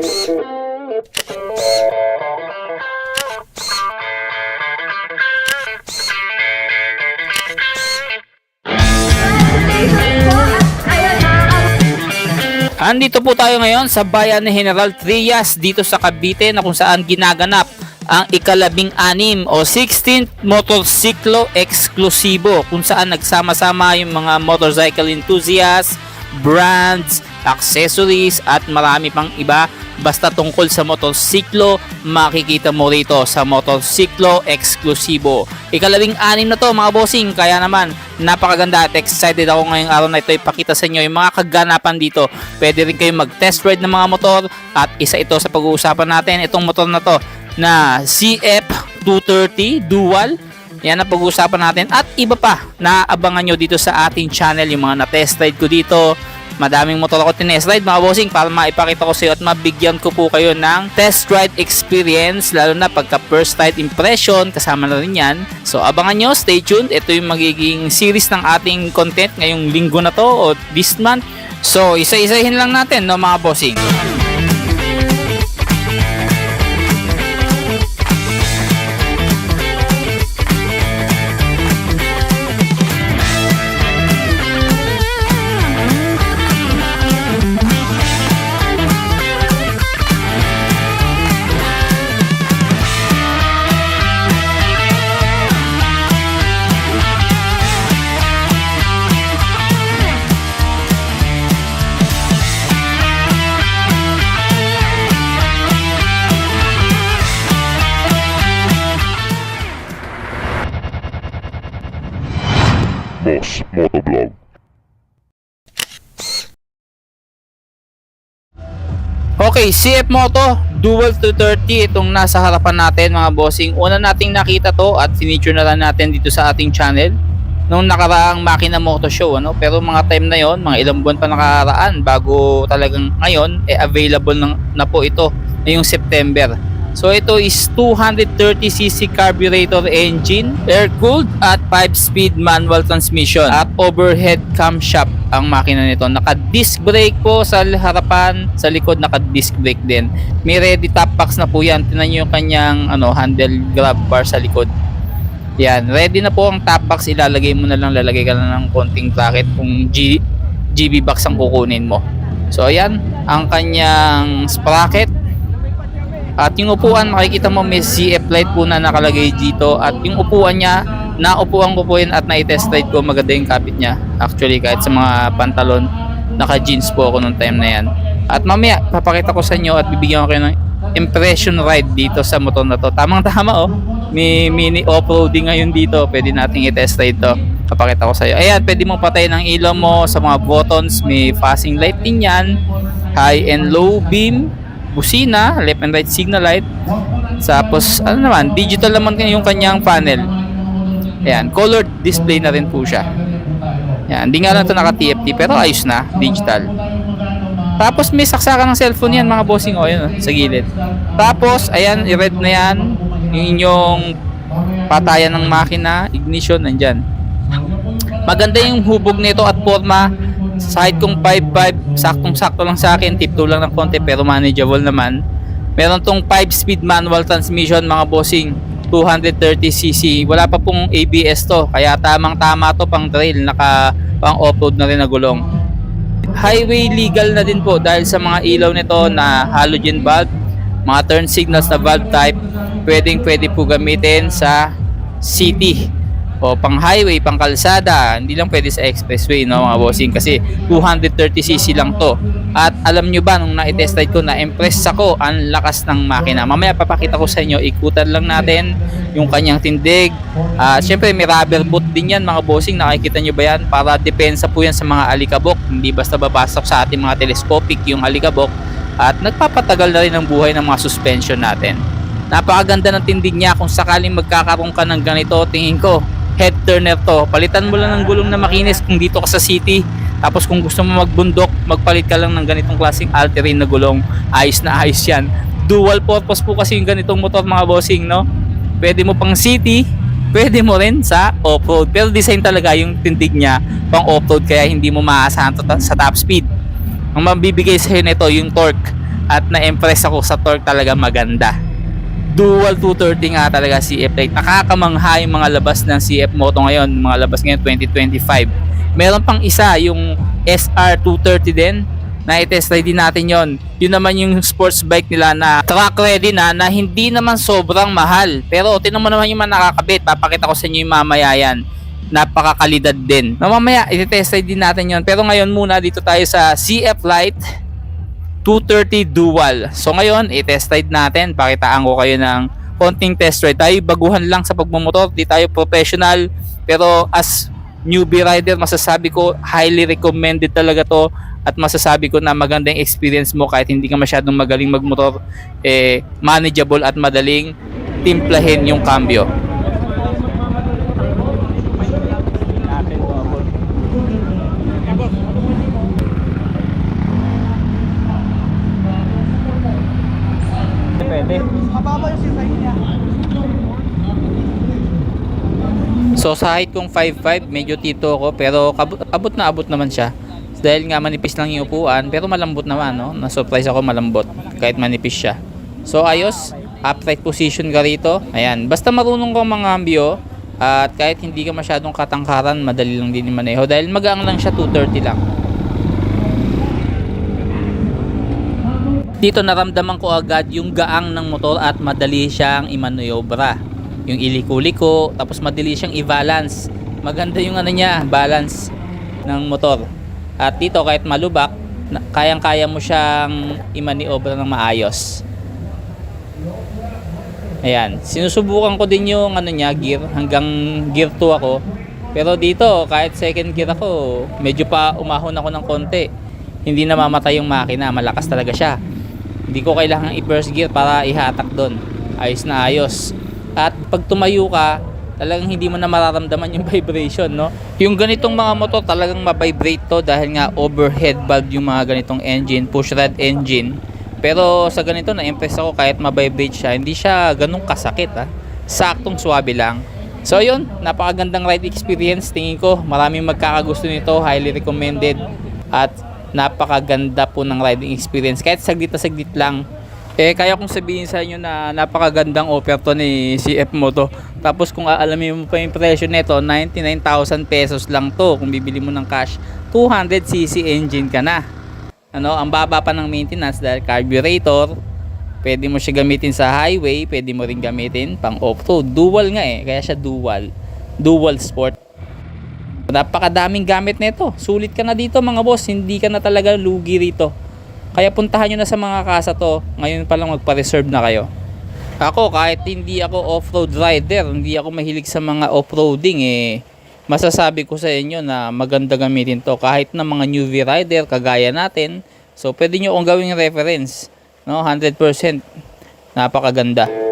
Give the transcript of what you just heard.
Andito po tayo ngayon sa bayan ni General Trias dito sa Cavite na kung saan ginaganap ang ika-16 o 16th Motorsiklo Eksklusibo, kung saan nagsama-sama yung mga motorcycle enthusiasts, brands, accessories at marami pang iba. Basta tungkol sa motorsiklo, makikita mo rito sa Motorsiklo Eksklusibo. Ika-16 na to mga bossing, kaya naman napakaganda at excited ako ngayong araw na ito ipakita sa inyo yung mga kaganapan dito. Pwede rin kayong mag-test ride ng mga motor at isa ito sa pag-uusapan natin, itong motor na to na CF230 Dual. Yan ang pag-uusapan natin at iba pa na abangan nyo dito sa ating channel, yung mga na-test ride ko dito. Madaming motor ako tinest ride mga bossing para maipakita ko sa iyo at mabigyan ko po kayo ng test ride experience, lalo na pagka first ride impression, kasama na rin yan. So abangan nyo, stay tuned. Ito yung magiging series ng ating content ngayong linggo na to o this month. So isa-isahin lang natin no mga bossing. Boss Motovlog. Okay, CF Moto Dual 230 itong nasa harapan natin mga bossing. Una nating nakita to at feature na lang natin dito sa ating channel nung nakaraang Makina Moto Show, ano? Pero mga time na yon, mga ilang buwan pa nakaraan bago talagang ngayon available na po ito ngayong September. So ito is 230cc carburetor engine, air-cooled at 5-speed manual transmission at overhead camshaft ang makina nito. Naka-disc brake po sa harapan, sa likod naka-disc brake din. May ready top box na po yan. Tingnan nyo yung kanyang handle grab bar sa likod. Yan, ready na po ang top box. Ilalagay mo na lang, lalagay ka na ng konting bracket kung GB box ang kukunin mo. So ayan, ang kanyang sprocket. At yung upuan, makikita mo may CF light po na nakalagay dito. At yung upuan niya, naupuan ko po yun at na-test ride ko, maganda yung kapit niya. Actually, kahit sa mga pantalon, naka-jeans po ako nung time na yan. At mamaya, papakita ko sa inyo at bibigyan ko kayo ng impression ride dito sa motor na to. Tamang-tama oh, may mini off-roading ngayon dito. Pwede nating i-test ride to. Papakita ko sa iyo. Ayan, pwede mo patayin ang ilaw mo sa mga buttons. May passing light din yan. High and low beam. Busina, left and right signal light. Tapos naman, digital naman yung kanyang panel. Ayan, colored display na rin po siya. Ayan, hindi nga lang ito naka TFT pero ayos na, digital. Tapos may saksakan ng cellphone yan mga bossing, yun sa gilid. Tapos ayan, i-red na yan yung inyong patayan ng makina, ignition nandyan. Maganda yung hubog nito at forma. Side kong 5.5, saktong-sakto lang sa akin, tip 2 lang ng konti pero manageable naman. Meron tong 5-speed manual transmission mga bossing, 230cc. Wala pa pong ABS to, kaya tamang-tama to pang trail, pang off-road na rin na gulong. Highway legal na din po dahil sa mga ilaw nito na halogen bulb, mga turn signals na valve type, pwede po gamitin sa city o pang highway, pang kalsada. Hindi lang pwede sa expressway no mga bossing, kasi 230cc lang to. At alam nyo ba, nung na-test ride ko, na-impress ako ang lakas ng makina. Mamaya papakita ko sa inyo, ikutan lang natin yung kanyang tindig. Syempre may rubber boot din yan mga bossing, nakikita nyo ba yan? Para depensa po yan sa mga alikabok, hindi basta babasok sa ating mga telescopic yung alikabok. At nagpapatagal na rin ang buhay ng mga suspension natin. Napakaganda ng tindig niya. Kung sakaling magkakaroon ka ng ganito, tingin ko head turner to. Palitan mo lang ng gulong na makinis kung dito ka sa city. Tapos kung gusto mo magbundok, magpalit ka lang ng ganitong klaseng all-terrain na gulong. Ayos na ayos yan. Dual purpose po kasi yung ganitong motor mga bossing, no? Pwede mo pang city, pwede mo rin sa off-road. Pero design talaga yung tindig niya pang off-road, kaya hindi mo maaasahan sa top speed. Ang mabibigay sa'yo nito yung torque. at na-impress ako sa torque, talaga maganda. Dual 230 nga talaga CF Lite. Nakakamangha yung mga labas ng CF Moto ngayon, mga labas ngayon 2025. Meron pang isa, yung SR 230 din, na i-test ride din natin yon. Yun naman yung sports bike nila na track ready na hindi naman sobrang mahal. Pero tinan mo naman yung mga nakakabit. Papakita ko sa inyo yung mamaya yan. Napakakalidad din. Na mamaya i-test ride din natin yon. Pero ngayon muna dito tayo sa CF Lite 230 Dual. So ngayon i-test ride natin. Pakitaan ko kayo ng konting test ride. Tayo baguhan lang sa pagmumotor. Di tayo professional. Pero as newbie rider, masasabi ko highly recommended talaga to. At masasabi ko na magandang experience mo kahit hindi ka masyadong magaling magmotor, manageable at madaling timplahin yung cambio. Pwede. So sa height kong 5'5", medyo tito ako, pero abot na abot naman siya. Dahil nga manipis lang yung upuan, pero malambot naman, no? Na-surprise ako, malambot kahit manipis siya. So ayos, upright position ka rito. Ayan, basta marunong kang mangambyo at kahit hindi ka masyadong katangkaran, madali lang din maneho dahil magaang lang siya, 230 lang. Dito naramdaman ko agad yung gaang ng motor at madali siyang imanuyobra. Yung iliko-liko, tapos madali siyang i-balance. Maganda yung ano niya, balance ng motor. At dito kahit malubak, kayang-kaya mo siyang i-maniobra ng maayos. Ayan, sinusubukan ko din yung ano niya, gear, hanggang gear 2 ako. Pero dito, kahit second gear ako, medyo pa umahon ako ng konti. Hindi namamatay yung makina, malakas talaga siya. Hindi ko kailangan i-first gear para ihatak doon. Ayos na ayos. At pag tumayo ka, talagang hindi mo na mararamdaman yung vibration, no? Yung ganitong mga motor talagang ma-vibrate to dahil nga overhead valve yung mga ganitong engine, push rod engine. Pero sa ganito na-impress ako kahit ma-vibrate siya, hindi siya ganun kasakit, ha? Saktong swabe lang. So yun, napakagandang ride experience. Tingin ko maraming magkakagusto nito, highly recommended. At napakaganda po ng riding experience. Kahit saglit na saglit lang, kaya kong sabihin sa inyo na napakagandang offer to ni CF Moto. Tapos kung aalamin mo pa yung presyo nito, 99,000 pesos lang to. Kung bibili mo ng cash, 200cc engine ka na. Ano, ang baba pa ng maintenance dahil carburetor. Pwede mo siya gamitin sa highway, pwede mo rin gamitin pang off-road. Dual nga kaya siya dual. Dual sport. Napakadaming gamit nito. Sulit ka na dito mga boss, hindi ka na talaga lugi rito. Kaya puntahan nyo na sa mga kasa to. Ngayon pa lang magpa-reserve na kayo. Ako kahit hindi ako off-road rider, hindi ako mahilig sa mga off-roading, masasabi ko sa inyo na maganda gamitin to. Kahit na mga newbie rider kagaya natin, so pwede nyo akong gawing reference, no? 100% napakaganda.